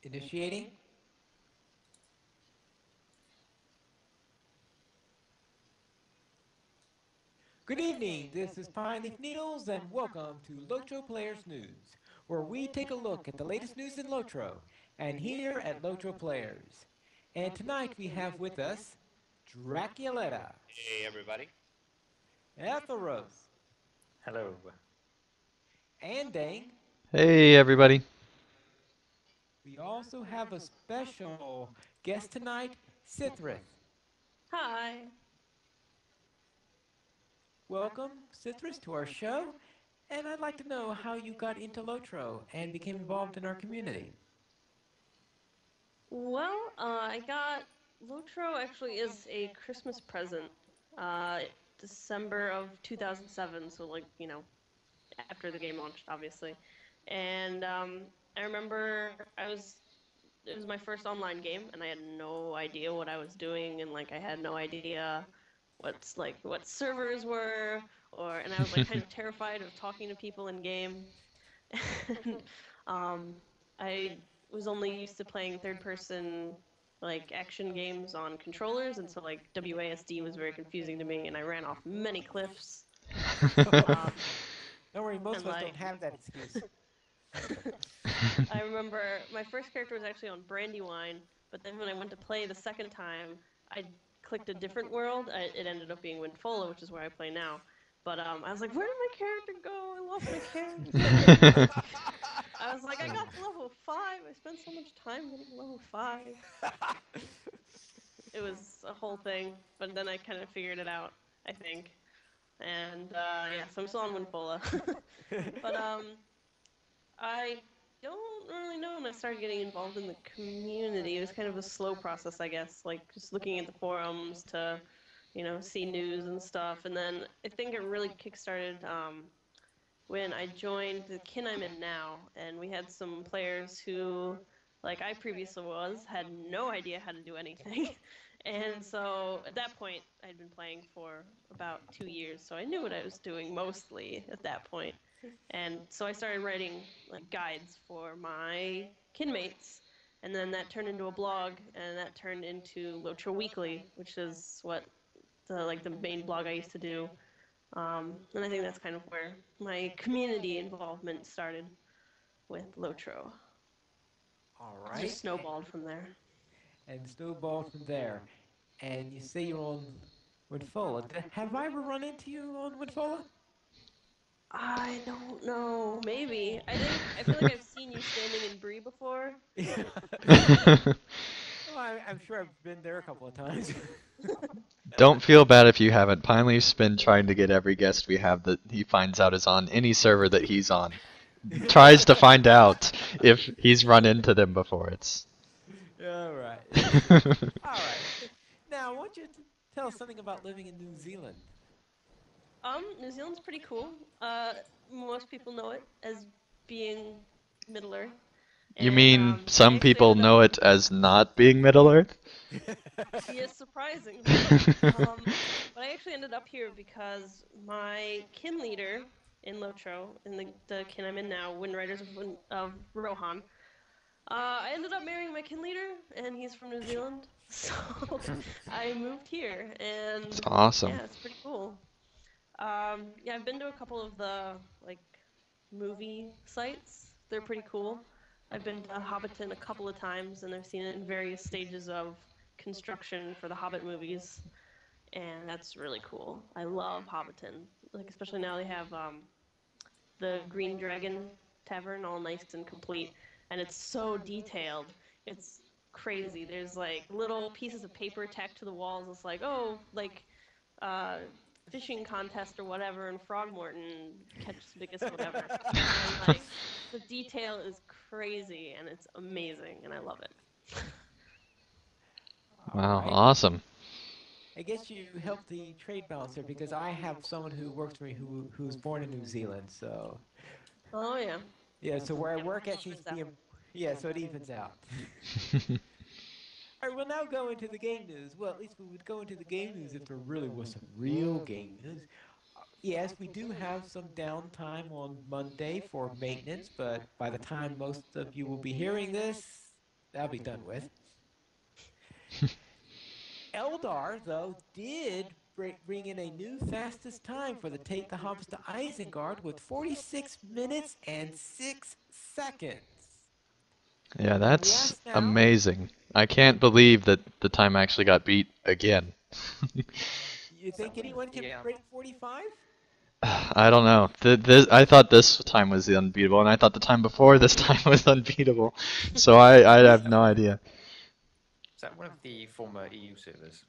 Initiating. Good evening, this is Pine Leaf Needles, and welcome to LOTRO Players News, where we take a look at the latest news in LOTRO, and here at LOTRO Players. And tonight we have with us Draculetta, Hey, everybody. Ethelros, Hello. and Dang. Hey, everybody. We also have a special guest tonight, Sithrith. Hi. Welcome, Sithrith, to our show, and I'd like to know how you got into LOTRO and became involved in our community. Well, I got Lotro actually is a Christmas present. Uh, December of 2007, so after the game launched, obviously. And I remember it was my first online game, and I had no idea what I was doing, and I had no idea what servers were, and I was kind of terrified of talking to people in game. And um, I was only used to playing third person action games on controllers, and so WASD was very confusing to me, and I ran off many cliffs. Um, Don't worry, most and of us don't have that excuse. I remember my first character was actually on Brandywine, but then when I went to play the second time, I clicked a different world. It ended up being Windfola, which is where I play now. But I was like, where did my character go? I lost my character. I was like, I got to level 5. I spent so much time getting to level 5. It was a whole thing, but then I kind of figured it out, I think. And yeah, so I'm still on Windfola. But I don't really know when I started getting involved in the community. It was kind of a slow process, I guess, just looking at the forums to, see news and stuff. And then I think it really kickstarted when I joined the kin I'm in now, and we had some players who, like I previously was, had no idea how to do anything. And so at that point, I'd been playing for about 2 years, so I knew what I was doing mostly at that point. And so I started writing guides for my kinmates, and then that turned into a blog, and that turned into Lotro Weekly, which is what the main blog I used to do. And I think that's kind of where my community involvement started with Lotro. All It right. just snowballed from there. And snowballed from there. And you say you're on Winfola. Have I ever run into you on Winfola? I don't know. Maybe. I feel like I've seen you standing in Brie before. Well, I'm sure I've been there a couple of times. Don't feel bad if you haven't. Pineleaf's been trying to get every guest we have that he finds out is on any server that he's on. Tries to find out if he's run into them before. It's All right. All right. Now, I want you to tell us something about living in New Zealand. New Zealand's pretty cool. Most people know it as being Middle Earth, You and mean I some actually people ended up. know it as not being Middle Earth? Yes, surprisingly. But I actually ended up here because my kin leader in Lotro, in the kin I'm in now, Wind Riders of Rohan, I ended up marrying my kin leader, and he's from New Zealand. So I moved here, It's and awesome. yeah, it's pretty cool. Yeah, I've been to a couple of the like movie sites. They're pretty cool. I've been to Hobbiton a couple of times, and I've seen it in various stages of construction for the Hobbit movies, and that's really cool. I love Hobbiton, especially now they have the Green Dragon Tavern all nice and complete, and it's so detailed. It's crazy. There's little pieces of paper tacked to the walls. It's uh, fishing contest or whatever, and Frogmorton catches the biggest whatever. And the detail is crazy, and it's amazing, and I love it. All Wow, right. awesome. I guess you help the trade balance there because I have someone who works for me who's born in New Zealand. So Oh yeah, yeah, so where I work it at seems to evens be, out. yeah, so it evens out. All right, we'll now go into the game news. Well, at least we would go into the game news if there really was some real game news. Yes, we do have some downtime on Monday for maintenance, but by the time most of you will be hearing this, that'll be done with. Eldar, though, did bring in a new fastest time for the Take the Hobbs to Isengard with 46 minutes and 6 seconds. Yeah, And we that's ask now, amazing. I can't believe that the time actually got beat again. you think anyone can Yeah. break 45? I don't know. I thought this time was the unbeatable, and I thought the time before this time was unbeatable. So I We, have no idea. Is that one of the former EU servers?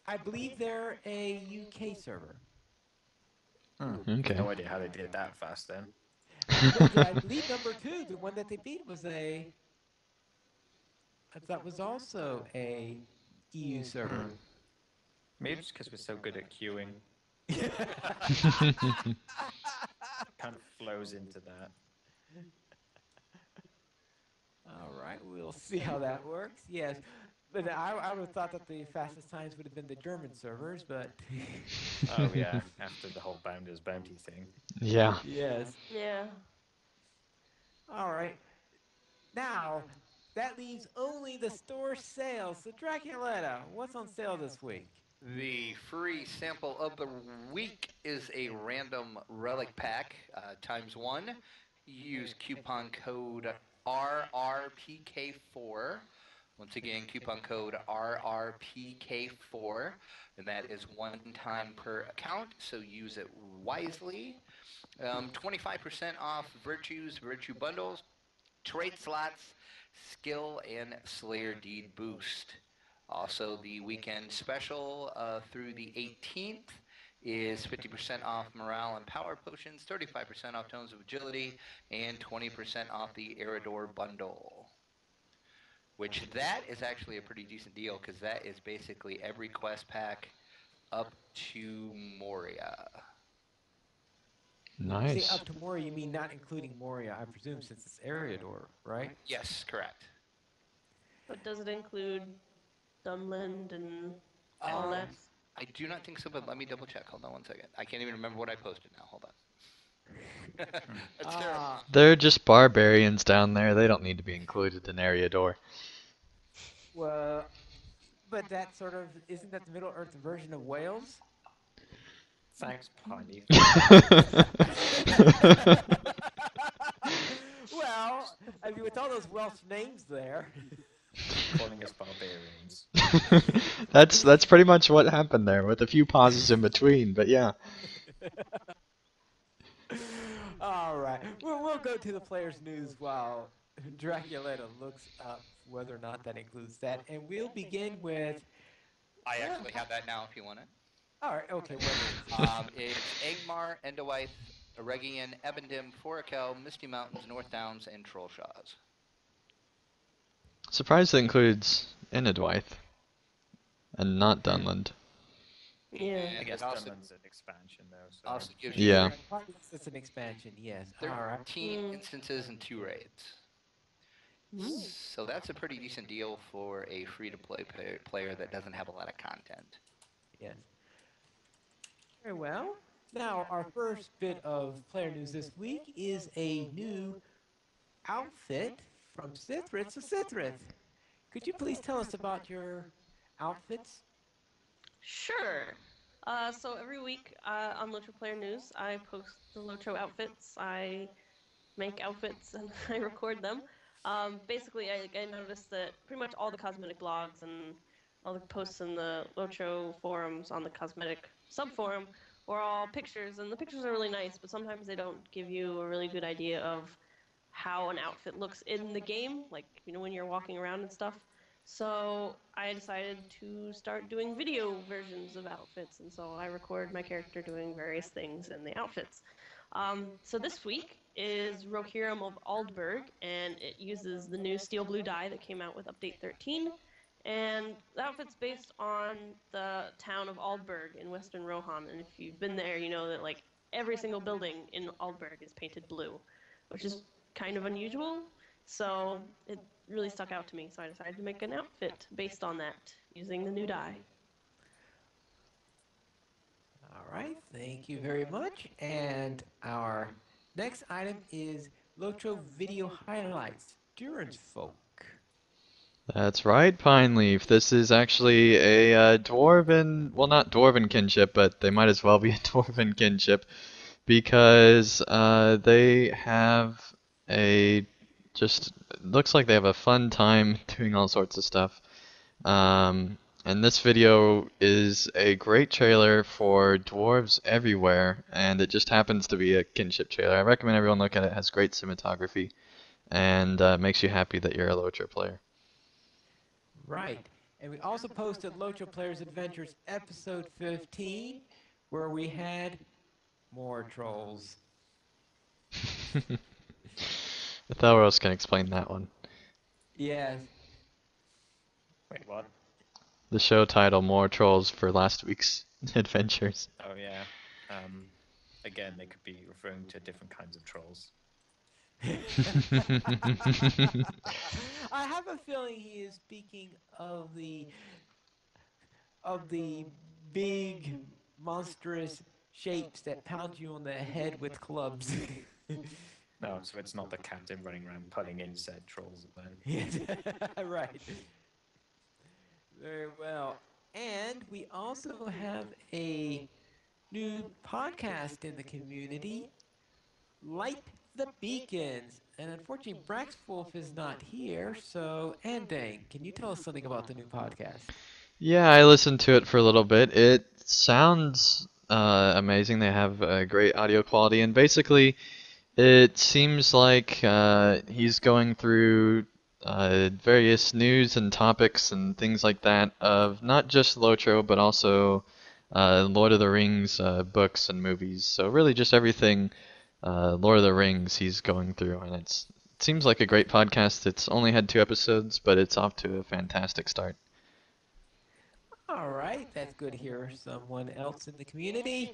I believe they're a UK server. Okay. No idea how they did that fast then. I believe number two, the one that they beat, that was also a EU server. Maybe just because we're so good at queuing, kind of flows into that. All right, we'll see how that works. Yes, but I would have thought that the fastest times would have been the German servers, but Oh yeah, after the whole Bounders bounty thing. Yeah. yes. Yeah. All right, now that leaves only the store sales. So Draculetta, what's on sale this week? The free sample of the week is a random relic pack times one. Use coupon code RRPK4. Once again, coupon code RRPK4, and that is one time per account, so use it wisely. 25% off Virtue bundles, trade slots, skill, and Slayer Deed boost. Also, the weekend special through the 18th is 50% off morale and power potions, 35% off tones of agility, and 20% off the Eridor bundle. Which that is actually a pretty decent deal because that is basically every quest pack up to Moria. When you say Nice. up to Moria, you mean not including Moria, I presume, since it's Eriador, right? Yes, correct. But does it include Dunland and all Um, that? I do not think so, but let me double check. Hold on one second. I can't even remember what I posted now. Hold on. That's terrible. Ah, They're just barbarians down there. They don't need to be included in Eriador. well, but that sort of isn't that the Middle Earth version of Wales? Thanks, Piney. Well, I mean, with all those Welsh names there. Calling us barbarians. That's pretty much what happened there, with a few pauses in between. But yeah. All right, we'll go to the players' news while Draculetta looks up whether or not that includes that, and we'll begin with. I Well, actually have that now if you want it. all right, okay, what is it? It's Angmar, Endawythe, Eregion, Ebendim, Forakel, Misty Mountains, North Downs, and Trollshaws. Surprised that includes Inadwythe and not Dunland. Yeah. I And guess it also, Dunland's an expansion though, so also gives Yeah, you Yeah. it's an expansion. Yes. All right. 13 instances and 2 raids. So that's a pretty decent deal for a free-to-play player that doesn't have a lot of content. Yes. Very well. Now, our first bit of player news this week is a new outfit from Sithrith. So, Sithrith, could you please tell us about your outfits? Sure. So every week on Lotro Player News, I post the Lotro outfits. I make outfits and I record them. Basically, I noticed that pretty much all the cosmetic blogs and all the posts in the Lotro forums on the cosmetic subforum were all pictures, and the pictures are really nice, but sometimes they don't give you a really good idea of how an outfit looks in the game, like, when you're walking around and stuff. So I decided to start doing video versions of outfits, and so I record my character doing various things in the outfits. So this week is Rohirrim of Aldburg, and it uses the new steel blue dye that came out with Update 13. And the outfit's based on the town of Aldburg in Western Rohan, and if you've been there, you know that like every single building in Aldburg is painted blue, which is kind of unusual. So it really stuck out to me, so I decided to make an outfit based on that using the new dye. All right. Thank you very much. And our next item is Lotro Video Highlights. endurance folk. That's right, Pine Leaf. This is actually a dwarven, well, not dwarven kinship, but they might as well be a dwarven kinship because they have a just looks like they have a fun time doing all sorts of stuff. And this video is a great trailer for Dwarves Everywhere, and it just happens to be a kinship trailer. I recommend everyone look at it. It has great cinematography and makes you happy that you're a LOTRO player. Right. And we also posted Locho Players Adventures episode 15, where we had more trolls. Thelros can explain that one. Yes. Wait, what? The show title, More Trolls for last week's adventures. Oh yeah. Again, they could be referring to different kinds of trolls. I have a feeling he is speaking of the big monstrous shapes that pound you on the head with clubs. No, so it's not the captain running around putting in said trolls then. Yes, right. Very well. And we also have a new podcast in the community, Light the Beacons. And unfortunately, Braxwolf is not here, so Andang, can you tell us something about the new podcast? Yeah, I listened to it for a little bit. It sounds amazing. They have great audio quality, and basically, it seems like he's going through various news and topics and things like that of not just Lotro, but also Lord of the Rings books and movies. So really, just everything Lord of the Rings he's going through, and it seems like a great podcast. It's only had 2 episodes, but it's off to a fantastic start. All right, that's good to hear someone else in the community.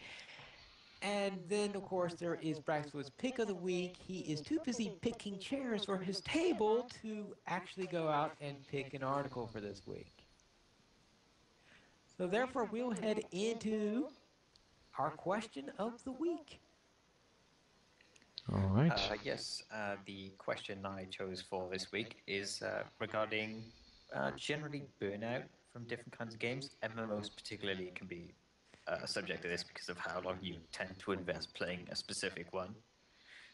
And then, of course, there is Braxwood's pick of the week. He is too busy picking chairs for his table to actually go out and pick an article for this week. So, therefore, we'll head into our question of the week. All right. Yes, the question I chose for this week is regarding generally burnout from different kinds of games. MMOs particularly can be a subject of this because of how long you tend to invest playing a specific one.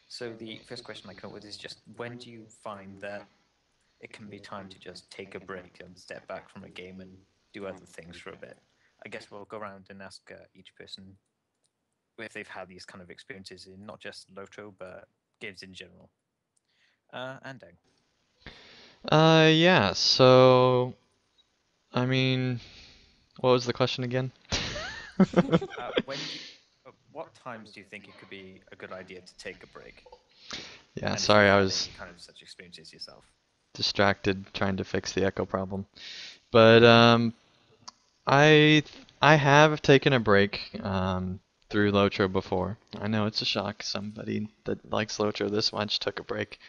So the first question I come up with is just when do you find that it can be time to just take a break and step back from a game and do other things for a bit? I guess we'll go around and ask each person if they've had these kind of experiences in not just Lotro but games in general. Andang. Yeah, so, I mean, what was the question again? What times do you think it could be a good idea to take a break? Yeah, And if sorry, you've I had was any kind of such experiences yourself. distracted trying to fix the echo problem. But I I have taken a break through Lotro before. I know it's a shock. Somebody that likes Lotro this much took a break.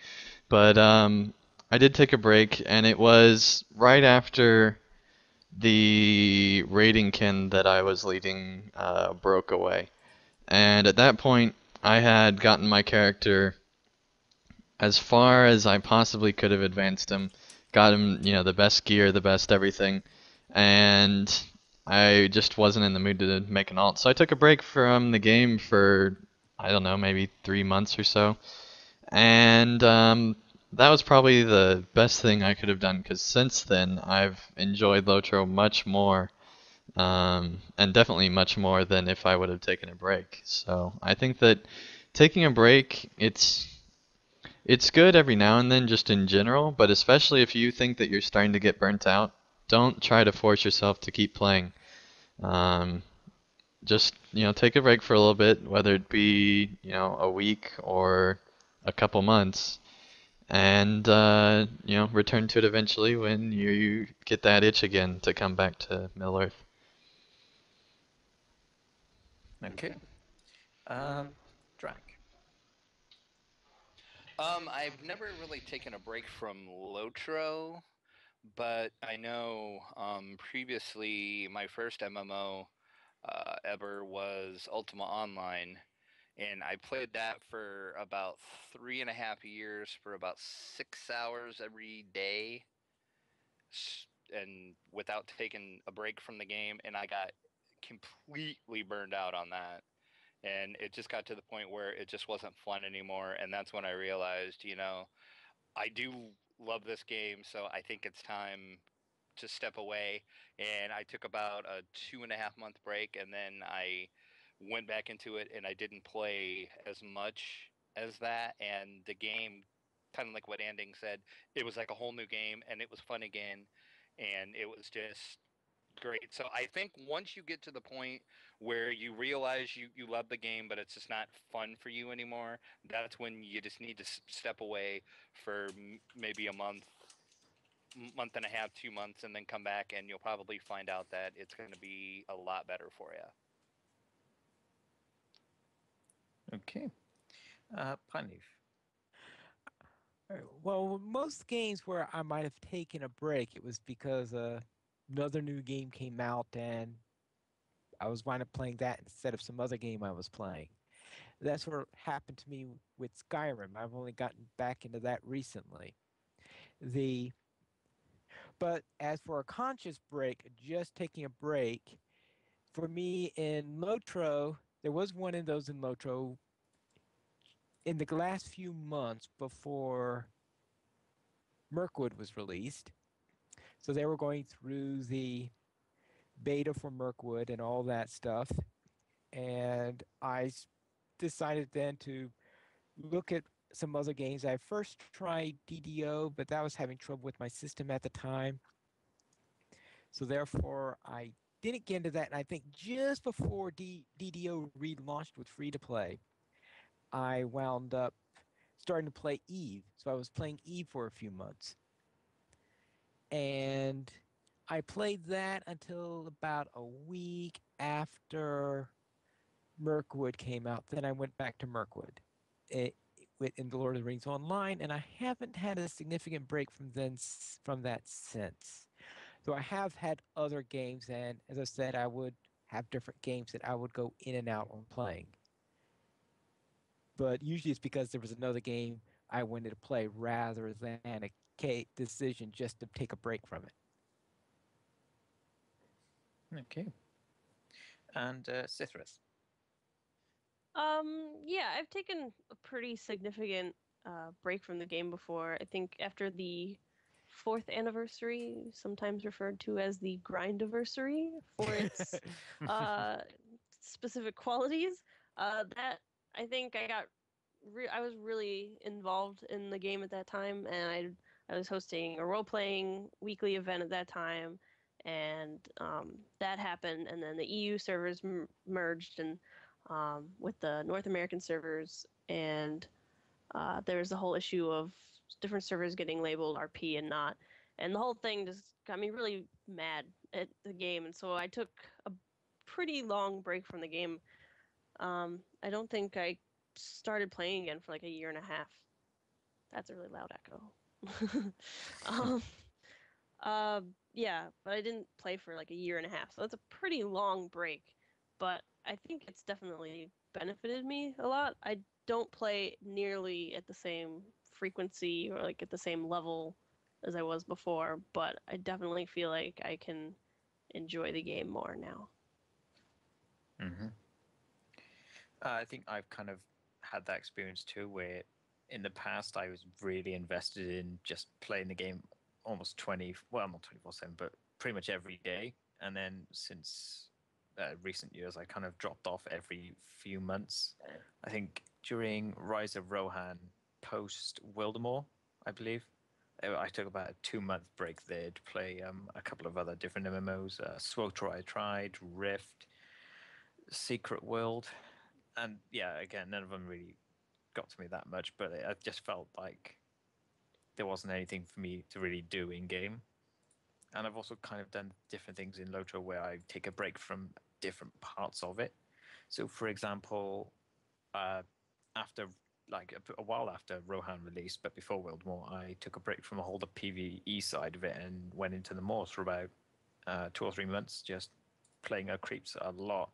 But I did take a break, and it was right after the raiding kin that I was leading broke away. And at that point, I had gotten my character as far as I possibly could have advanced him, got him, the best gear, the best everything, and I just wasn't in the mood to make an alt. So I took a break from the game for, I don't know, maybe 3 months or so. And that was probably the best thing I could have done because since then I've enjoyed Lotro much more, and definitely much more than if I would have taken a break. So I think that taking a break, it's good every now and then, just in general, but especially if you think that you're starting to get burnt out, don't try to force yourself to keep playing. Um, just, take a break for a little bit, whether it be, a week or a couple months, and, return to it eventually when you get that itch again to come back to Middle Earth. Okay. Drac. I've never really taken a break from Lotro, but I know previously my first MMO ever was Ultima Online, and I played that for about 3.5 years for about 6 hours every day, and without taking a break from the game, and I got completely burned out on that. And it just got to the point where it just wasn't fun anymore, and that's when I realized, I do love this game, so I think it's time to step away. And I took about a 2.5 month break, and then I went back into it, and I didn't play as much as that. And the game, kind of like what Anding said, it was like a whole new game, and it was fun again, and it was just great. So I think once you get to the point where you realize you love the game, but it's just not fun for you anymore, that's when you just need to step away for maybe a month and a half, 2 months, and then come back, and you'll probably find out that it's going to be a lot better for you. Okay. Pine Leaf. Well, most games where I might have taken a break, it was because another new game came out and I was wind up playing that instead of some other game I was playing. That's what happened to me with Skyrim. I've only gotten back into that recently. The But as for a conscious break, just taking a break, for me in LOTRO, there was one in those in LOTRO in the last few months before Mirkwood was released. So they were going through the beta for Mirkwood and all that stuff. And decided then to look at some other games. I first tried DDO, but that was having trouble with my system at the time. So therefore, I didn't get into that. And I think just before DDO relaunched with free to play, I wound up starting to play Eve. So I was playing Eve for a few months. And I played that until about a week after Mirkwood came out. Then I went back to Mirkwood in the Lord of the Rings Online, and I haven't had a significant break from that since. So I have had other games, and as I said, I would have different games that I would go in and out on playing. But usually it's because there was another game I wanted to play rather than a decision just to take a break from it. Okay. And Cithras. Yeah, I've taken a pretty significant break from the game before. I think after the fourth anniversary, sometimes referred to as the grindiversary for its uh, specific qualities. That I think I was really involved in the game at that time, and I was hosting a role playing weekly event at that time, and that happened, and then the EU servers merged and with the North American servers, and there was the whole issue of different servers getting labeled RP and not, and the whole thing just got me really mad at the game, and so I took a pretty long break from the game. I don't think I started playing again for like a year and a half. That's a really loud echo. um, yeah, but I didn't play for like a year and a half, so that's a pretty long break. But I think it's definitely benefited me a lot. I don't play nearly at the same frequency or like at the same level as I was before, but I definitely feel like I can enjoy the game more now. Mm-hmm. I think I've kind of had that experience too, where in the past I was really invested in just playing the game almost not 24/7, but pretty much every day. And then since recent years, I kind of dropped off every few months. I think during Rise of Rohan, post Wildemore, I believe, I took about a 2 month break there to play a couple of other different MMOs. SWOTR I tried, Rift, Secret World, and yeah, again, none of them really got to me that much, but I just felt like there wasn't anything for me to really do in game. And I've also kind of done different things in LOTRO where I take a break from different parts of it. So, for example, after like a while after Rohan released, but before World War, I took a break from all the PvE side of it and went into the Moors for about 2 or 3 months, just playing creeps a lot.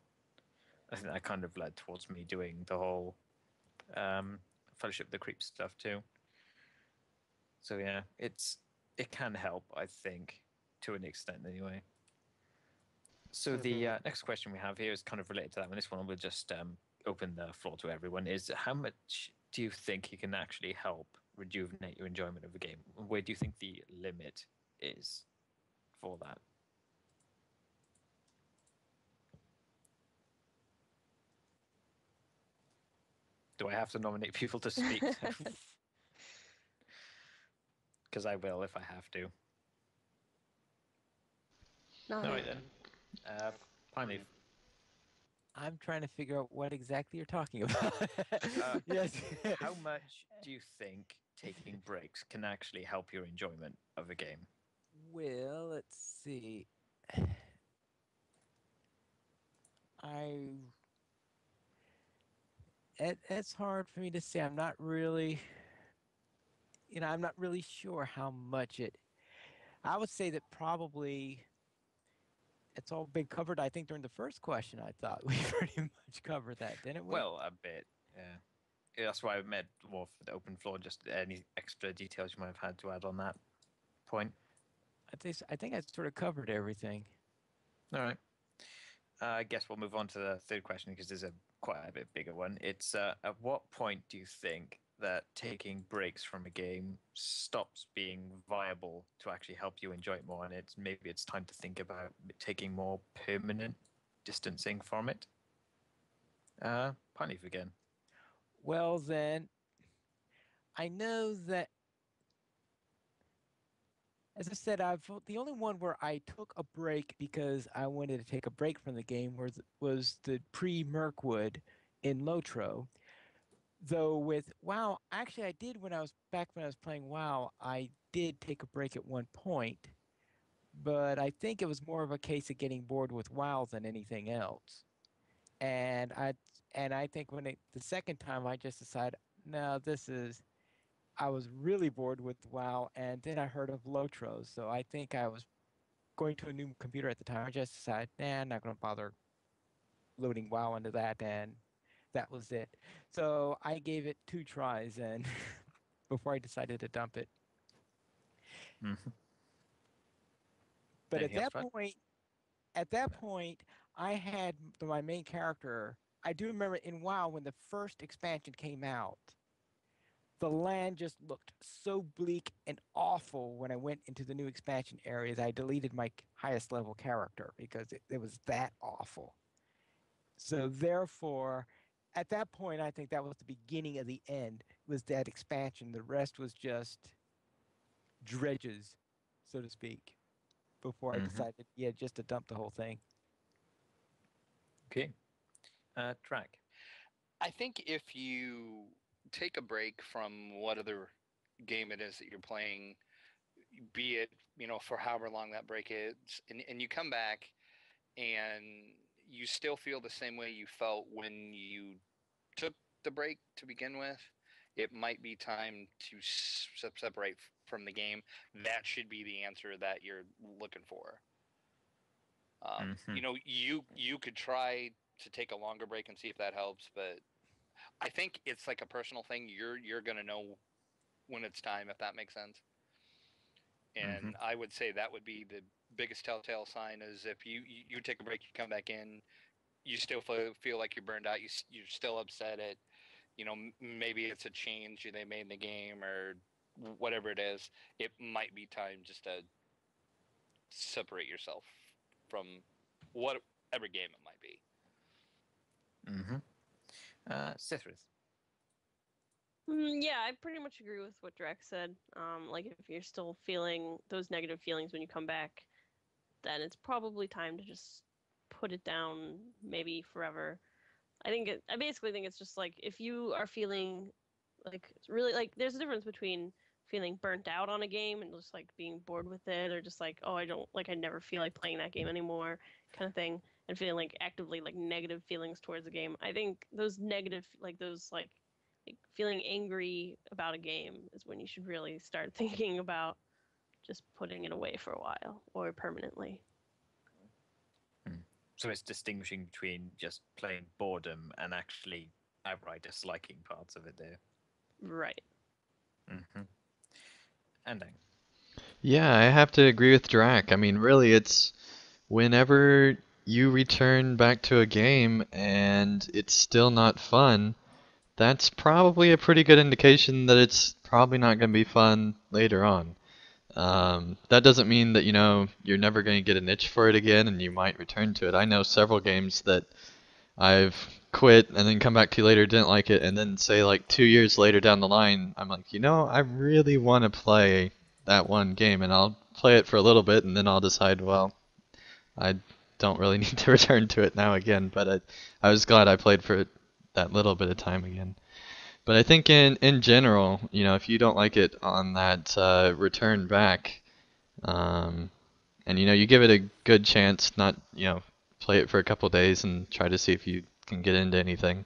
I think that kind of led towards me doing the whole Fellowship of the Creep stuff too. So yeah, it can help, I think, to an extent anyway. So the next question we have here is kind of related to that one. This one will just open the floor to everyone. Is how much do you think you can actually help rejuvenate your enjoyment of a game? Where do you think the limit is for that? Do I have to nominate people to speak? Because I will if I have to. No, All right then. Pineleaf. I'm trying to figure out what exactly you're talking about. Yes. How much do you think taking breaks can actually help your enjoyment of a game? Well, let's see. It's hard for me to say. I'm not really, I'm not really sure how much it. I would say that probably it's all been covered. I think during the first question, I thought we pretty much covered that, didn't we? Well, a bit, yeah. Yeah, that's why I meant more for the open floor. Just any extra details you might have had to add on that point. I think I sort of covered everything. All right. I guess we'll move on to the third question because there's quite a bit bigger one. It's at what point do you think that taking breaks from a game stops being viable to actually help you enjoy it more, and maybe it's time to think about taking more permanent distancing from it? Pineleaf again. Well, then, I know that, as I said, the only one where I took a break because I wanted to take a break from the game was the pre-Mirkwood in LOTRO. Though with WoW, actually I did when I was playing WoW, I did take a break at one point, but I think it was more of a case of getting bored with WoW than anything else. And I think the second time I just decided, no, I was really bored with WoW, and then I heard of LOTRO, so I think I was going to a new computer at the time. I just decided, nah, I'm not going to bother loading WoW into that, and that was it. So I gave it 2 tries, and before I decided to dump it. Mm-hmm. But Anything else, Fred? at that point, I had my main character. I do remember in WoW when the first expansion came out, the land just looked so bleak and awful when I went into the new expansion areas. I deleted my highest level character because it was that awful. So therefore, at that point, I think that was the beginning of the end, was that expansion. The rest was just dredges, so to speak, before I decided, just to dump the whole thing. Okay. Track. I think if you take a break from what other game it is that you're playing, be it, for however long that break is, and you come back and you still feel the same way you felt when you took the break to begin with, it might be time to separate from the game. That should be the answer that you're looking for. You could try to take a longer break and see if that helps, but I think it's like a personal thing. You're gonna know when it's time, if that makes sense. And I would say that would be the biggest telltale sign, is if you take a break, you come back in, you still feel like you're burned out, you're still upset at, maybe it's a change they made in the game or whatever it is. It might be time just to separate yourself from whatever game it might be. Sithris. Yeah, I pretty much agree with what Drex said. Like if you're still feeling those negative feelings when you come back, then it's probably time to just put it down, maybe forever. I basically think it's just like if you are feeling like really like there's a difference between feeling burnt out on a game and just like being bored with it, or just like, oh, I never feel like playing that game anymore kind of thing, and feeling like actively like negative feelings towards the game. I think those negative like feeling angry about a game is when you should really start thinking about just putting it away for a while or permanently. So it's distinguishing between just plain boredom and actually outright disliking parts of it there. Right. Mm-hmm. And then, Yeah, I have to agree with Drac. I mean, really, it's whenever you return back to a game and it's still not fun, that's probably a pretty good indication that it's probably not going to be fun later on. That doesn't mean that, you're never going to get an itch for it again and you might return to it. I know several games that I've quit and then come back to later, didn't like it, and then say like 2 years later down the line, I'm like, I really want to play that one game, and I'll play it for a little bit, and then I'll decide, well, I don't really need to return to it now again. But I was glad I played for that little bit of time again. But I think in general, if you don't like it on that return back, um, and you give it a good chance, not play it for a couple days and try to see if you can get into anything,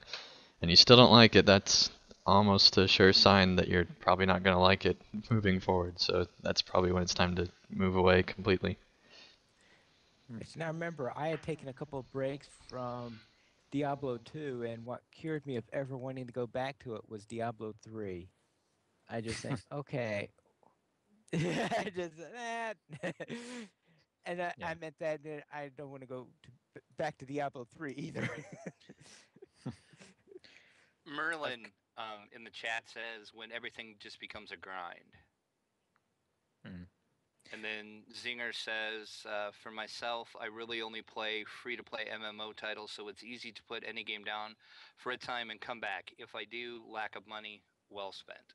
and you still don't like it, that's almost a sure sign that you're probably not going to like it moving forward. So that's probably when it's time to move away completely. Yes, now remember, I had taken a couple of breaks from Diablo 2, and what cured me of ever wanting to go back to it was Diablo 3. I just think, okay, I just and I yeah. meant that I don't want to go back to Diablo 3 either. I've, Merlin in the chat says when everything just becomes a grind. mm, And then Zinger says, for myself, I really only play free to play MMO titles, so it's easy to put any game down for a time and come back. If I do, lack of money, well spent.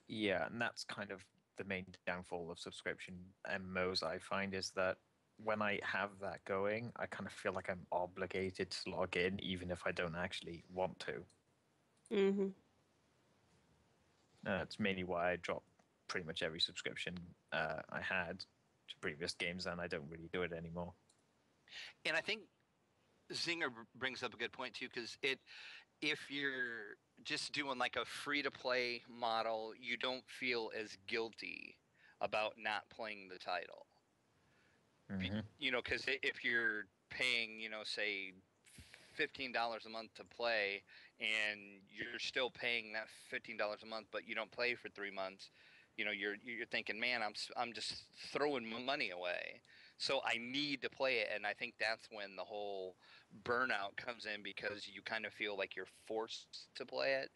yeah, and that's kind of the main downfall of subscription MMOs I find is that when I have that going, I kind of feel like I'm obligated to log in, even if I don't actually want to. Mhm. That's mainly why I dropped pretty much every subscription I had to previous games, and I don't really do it anymore. And I think Zinger brings up a good point too, because if you're just doing like a free to play model, you don't feel as guilty about not playing the title. Hmm. Because if you're paying, say, $15 a month to play, and you're still paying that $15 a month, but you don't play for 3 months, you're thinking, man, I'm just throwing money away. So I need to play it, and I think that's when the whole burnout comes in because you kind of feel like you're forced to play it.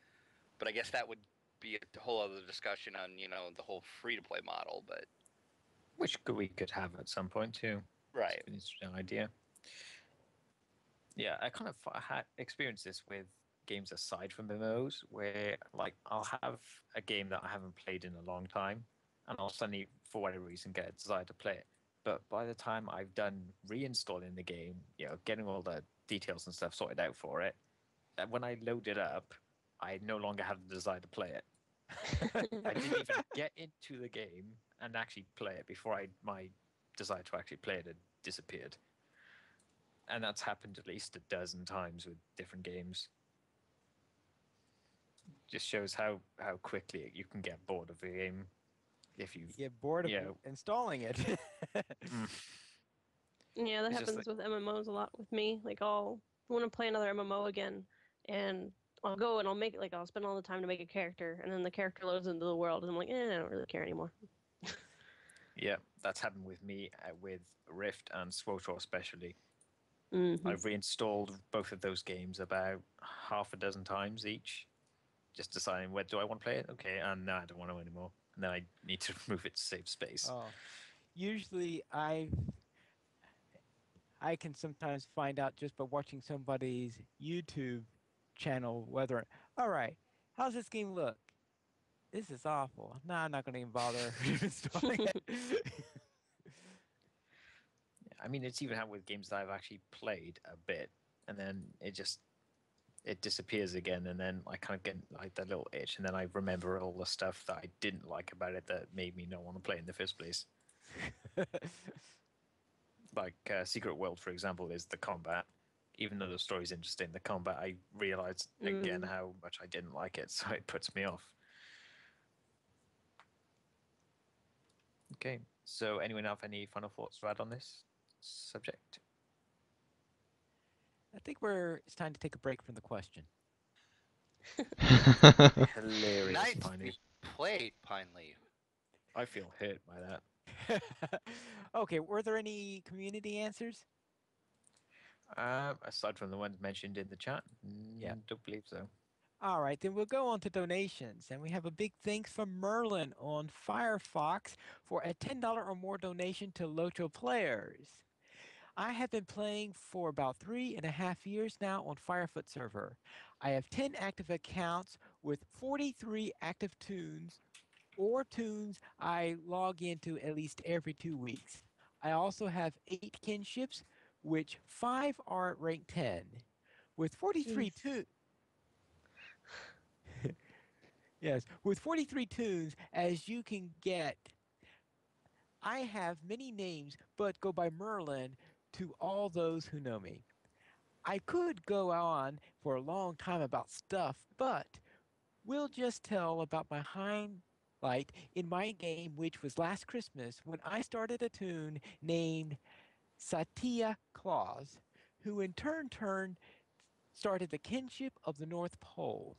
But I guess that would be a whole other discussion on the whole free to play model. But Which we could have at some point too. It's right. an interesting idea. Yeah, I kind of had experienced this with games aside from MMOs, where like I'll have a game that I haven't played in a long time, and I'll suddenly, for whatever reason, get a desire to play it. But by the time I've done reinstalling the game, getting all the details and stuff sorted out for it, when I load it up, I no longer have the desire to play it. I didn't even get into the game and actually play it before my desire to actually play it had disappeared. And that's happened at least a dozen times with different games. Just shows how quickly you can get bored of a game if you Get bored of you know installing it. mm, Yeah, that it's just happens like with MMOs a lot with me. Like I'll want to play another MMO again, and I'll go and I'll make like I'll spend all the time to make a character, and then the character loads into the world, and I'm like, I don't really care anymore. yeah, that's happened with me with Rift and SWOTOR especially. Mhm. I've reinstalled both of those games about half a dozen times each, just deciding where do I want to play it. Okay, and no, I don't want to anymore, and then I need to move it to save space. Oh, usually I can sometimes find out just by watching somebody's YouTube channel whether, all right, how's this game look? This is awful. No, I'm not going to even bother installing it. I mean, it's even happened with games that I've actually played a bit, and then it disappears again, and then I kind of get like that little itch, and then I remember all the stuff that I didn't like about it that made me not want to play in the first place. Like Secret World, for example, is the combat. Even though the story's interesting, the combat I realized again Mm. how much I didn't like it, so it puts me off. Okay, so anyone have any final thoughts to add on this subject? I think it's time to take a break from the question. Hilarious, Nicely Piney. played, Pineleaf. I feel hurt by that. Okay, were there any community answers? Aside from the ones mentioned in the chat, Yeah. don't believe so. All right, then we'll go on to donations. And we have a big thanks from Merlin on Firefox for a $10 or more donation to Lotro players. I have been playing for about 3.5 years now on Firefoot server. I have 10 active accounts with 43 active tunes or tunes I log into at least every 2 weeks. I also have 8 kinships, which 5 are ranked 10. With 43 Jeez. tunes, yes, with 43 tunes, as you can get, I have many names, but go by Merlin to all those who know me. I could go on for a long time about stuff, but we'll just tell about my highlight in my game, which was last Christmas when I started a tune named Satya Claus, who in turn started the kinship of the North Pole.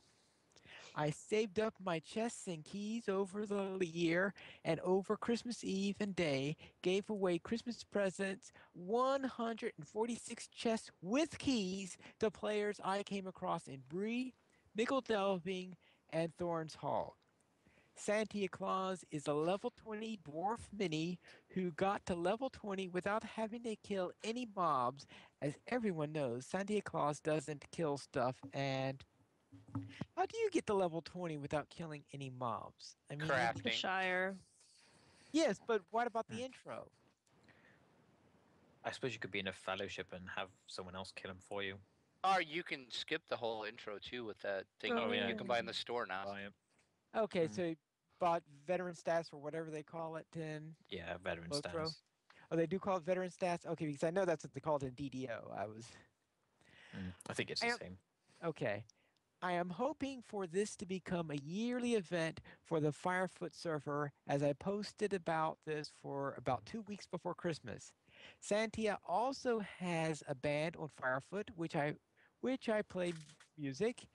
I saved up my chests and keys over the year, and over Christmas Eve and Day, gave away Christmas presents 146 chests with keys to players I came across in Bree, Nickel Delving, and Thorns Hall. Santa Claus is a level 20 dwarf mini who got to level 20 without having to kill any mobs. As everyone knows, Santa Claus doesn't kill stuff, and how do you get to level 20 without killing any mobs? I mean, The Crafting. Shire. yes, but what about Hmm. the intro? I suppose you could be in a fellowship and have someone else kill him for you. Or you can skip the whole intro too with that thing Oh yeah, you can Oh. buy in the store now. buy him. Okay, Mm. so you bought veteran stats or whatever they call it in Yeah, veteran Lotro. stance. Oh, they do call it veteran stats? Okay, because I know that's what they call it in DDO. I think it's I the am, same. okay. I am hoping for this to become a yearly event for the Firefoot server as I posted about this for about 2 weeks before Christmas. Santia also has a band on Firefoot which I play music.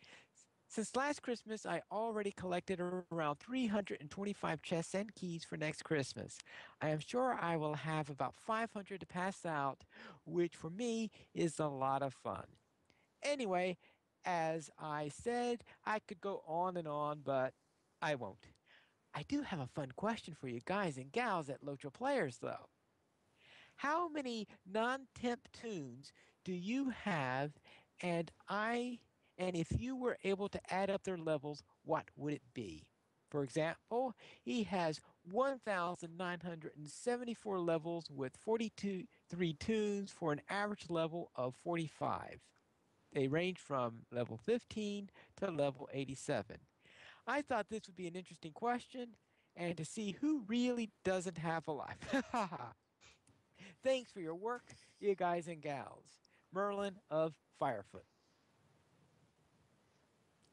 Since last Christmas, I already collected around 325 chests and keys for next Christmas. I am sure I will have about 500 to pass out, which for me is a lot of fun. Anyway, as I said, I could go on and on, but I won't. I do have a fun question for you guys and gals at Lotro Players, though. How many non-temp tunes do you have? And if you were able to add up their levels, what would it be? For example, he has 1,974 levels with 42 3 tunes for an average level of 45. They range from level 15 to level 87. I thought this would be an interesting question and to see who really doesn't have a life. Thanks for your work, you guys and gals. Merlin of Firefoot.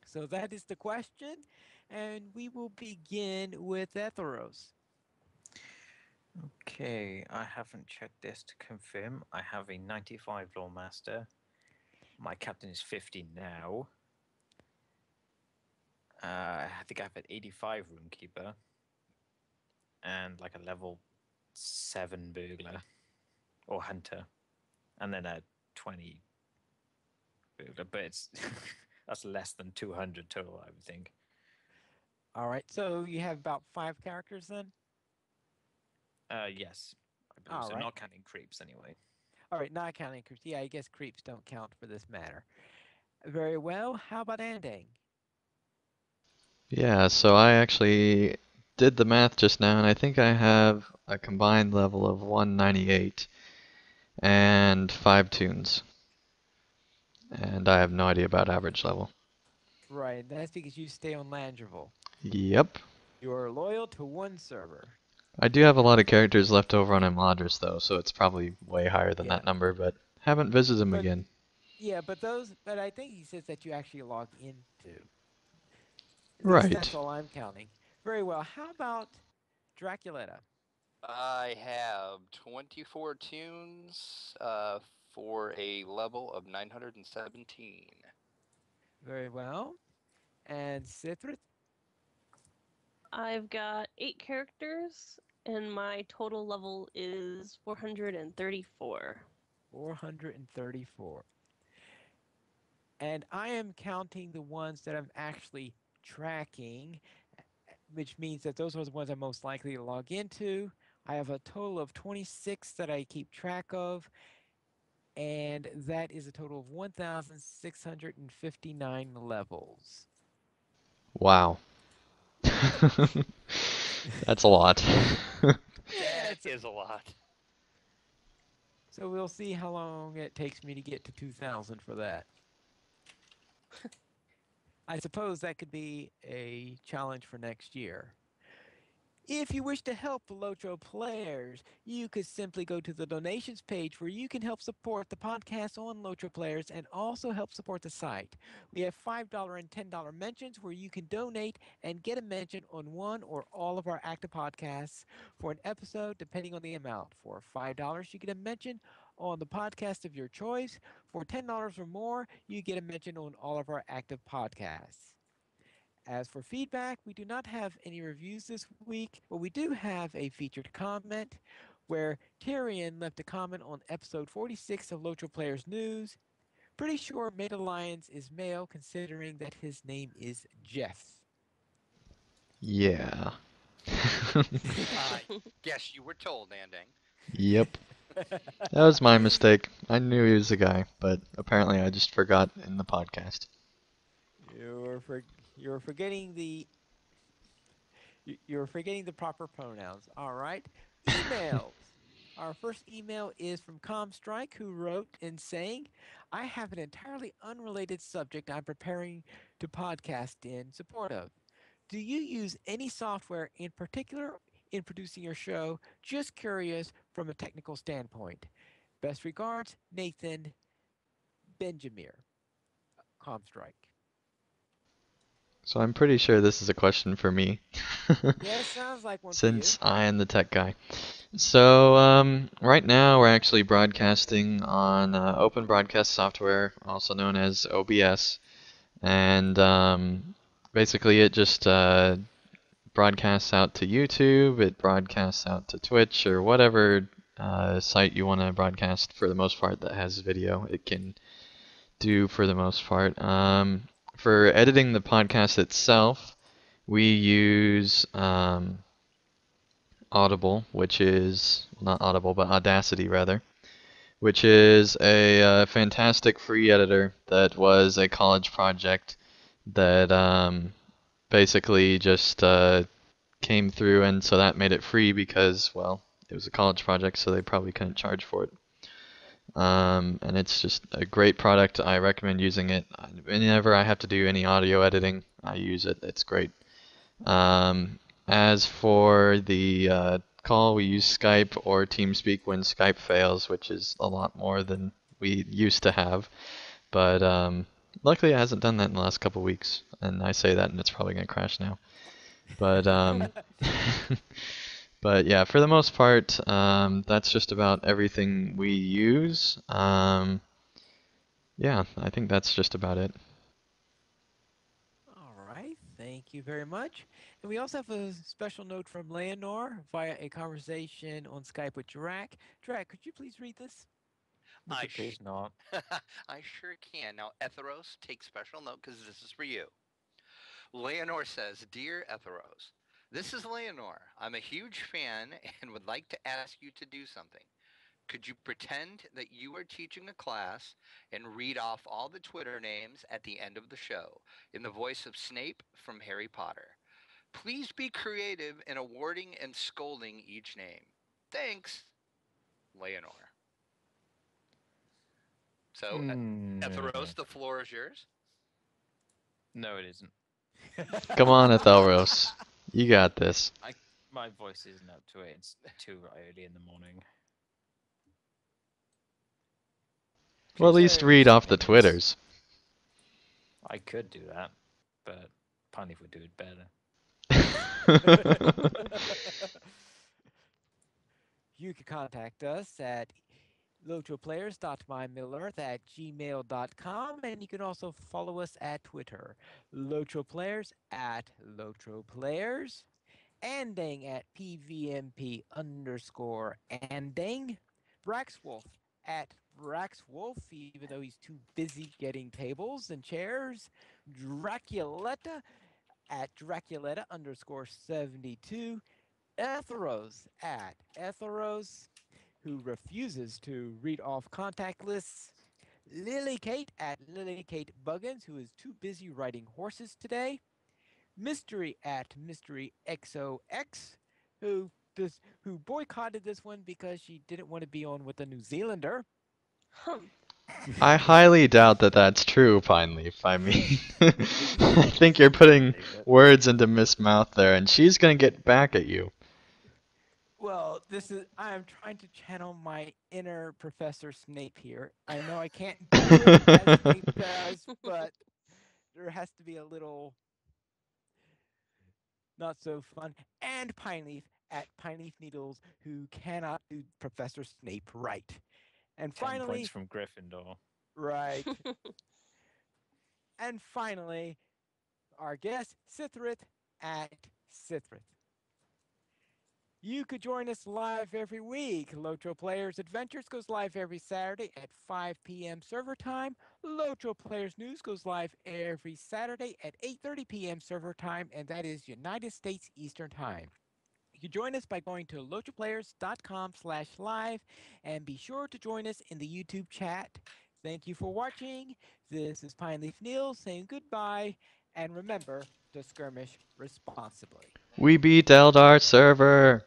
So that is the question, and we will begin with Etheros. Okay, I haven't checked this to confirm. I have a 95 Lore Master. My captain is 50 now. I think I have an 85 Runekeeper and like a level 7 Burglar or Hunter, and then a 20 Burglar. But it's that's less than 200 total, I would think. All right, so you have about 5 characters then? Yes, I believe All so. right. Not counting creeps, anyway. All right, not counting creeps. Yeah, I guess creeps don't count for this matter. Very well. How about Andang? Yeah, so I actually did the math just now, and I think I have a combined level of 198 and 5 tunes. And I have no idea about average level. Right, that's because you stay on Landrival. Yep. You're loyal to one server. I do have a lot of characters left over on Imladris though, so it's probably way higher than Yeah, that number, but haven't visited them but again. yeah, but I think he says that you actually log into. At least that's Right. all I'm counting. Very well. How about Draculetta? I have 24 tunes, for a level of 917. Very well. And Sithrit, I've got 8 characters, and my total level is 434. 434. And I am counting the ones that I'm actually tracking, which means that those are the ones I'm most likely to log into. I have a total of 26 that I keep track of, and that is a total of 1,659 levels. Wow. That's a lot. Yeah, That is a lot. so we'll see how long it takes me to get to 2,000 for that. I suppose that could be a challenge for next year. If you wish to help the Lotro players, you could simply go to the donations page where you can help support the podcast on Lotro players and also help support the site. We have $5 and $10 mentions where you can donate and get a mention on one or all of our active podcasts for an episode, depending on the amount. For $5, you get a mention on the podcast of your choice. For $10 or more, you get a mention on all of our active podcasts. As for feedback, we do not have any reviews this week, but we do have a featured comment where Tyrion left a comment on episode 46 of Lotro Players News. Pretty sure Meta Lions is male considering that his name is Jeff. Yeah. Guess you were told, Andang. Yep. That was my mistake. I knew he was a guy, but apparently I just forgot in the podcast. You're for, you're forgetting the you're forgetting the proper pronouns. All right. Emails. Our first email is from Comstrike, who wrote in saying, I have an entirely unrelated subject I'm preparing to podcast in support of. Do you use any software in particular in producing your show? Just curious from a technical standpoint. Best regards, Nathan Benjamir. Comstrike. So I'm pretty sure this is a question for me. Yeah, sounds like one for you. Since I am the tech guy. So, right now we're actually broadcasting on Open Broadcast Software, also known as OBS. And basically it just broadcasts out to YouTube, it broadcasts out to Twitch, or whatever site you want to broadcast for the most part that has video, it can do for the most part. For editing the podcast itself, we use Audible, which is not Audible, but Audacity rather, which is a fantastic free editor that was a college project that basically just came through, and so that made it free because, well, it was a college project, so they probably couldn't charge for it. And it's just a great product. I recommend using it. Whenever I have to do any audio editing, I use it. It's great. As for the call, we use Skype or TeamSpeak when Skype fails, which is a lot more than we used to have. But luckily, it hasn't done that in the last couple weeks, and I say that, and it's probably gonna crash now. But but yeah, for the most part, that's just about everything we use. Yeah, I think that's just about it. All right, thank you very much. And we also have a special note from Leonor via a conversation on Skype with Drac. Drac, could you please read this? Would you please not? I sure can. Now, Etheros, take special note because this is for you. Leonor says, Dear Etheros, this is Leonor. I'm a huge fan and would like to ask you to do something. Could you pretend that you are teaching a class and read off all the Twitter names at the end of the show in the voice of Snape from Harry Potter? Please be creative in awarding and scolding each name. Thanks, Leonor. So, Etheros, the floor is yours. No, it isn't. Come on, Ethelros. You got this. My voice isn't up to it. It's too early in the morning. Well, at Please least share read your off the sentiments. Twitters. I could do that, but Pineleaf would do it better. You can contact us at LotroPlayers.mymiddleearth@gmail.com, and you can also follow us at Twitter. LotroPlayers at LotroPlayers. Andang at PVMP underscore Andang. Braxwolf at Braxwolf, even though he's too busy getting tables and chairs. Draculetta at Draculetta underscore 72. Etheros at Etheros, who refuses to read off contact lists. Lily Kate at Lily Kate Buggins, who is too busy riding horses today. Mystery at Mystery XOX, who boycotted this one because she didn't want to be on with a New Zealander. Hum. I highly doubt that that's true, Pineleaf. I mean, I think you're putting words into Miss Mouth there, and she's gonna get back at you. Well, I am trying to channel my inner Professor Snape here. I know I can't do it as Snape does, but there has to be a little not so fun. And Pineleaf at Pineleaf Needles, who cannot do Professor Snape right. And 10 points finally, from Gryffindor. right. And finally, our guest, Sithrith at Sithrith. You could join us live every week. Lotro Players Adventures goes live every Saturday at 5 p.m. server time. Lotro Players News goes live every Saturday at 8:30 p.m. server time, and that is United States Eastern Time. You can join us by going to lotroplayers.com/live and be sure to join us in the YouTube chat. Thank you for watching. This is Pineleaf Neil saying goodbye, and remember to skirmish responsibly. We beat Eldar server.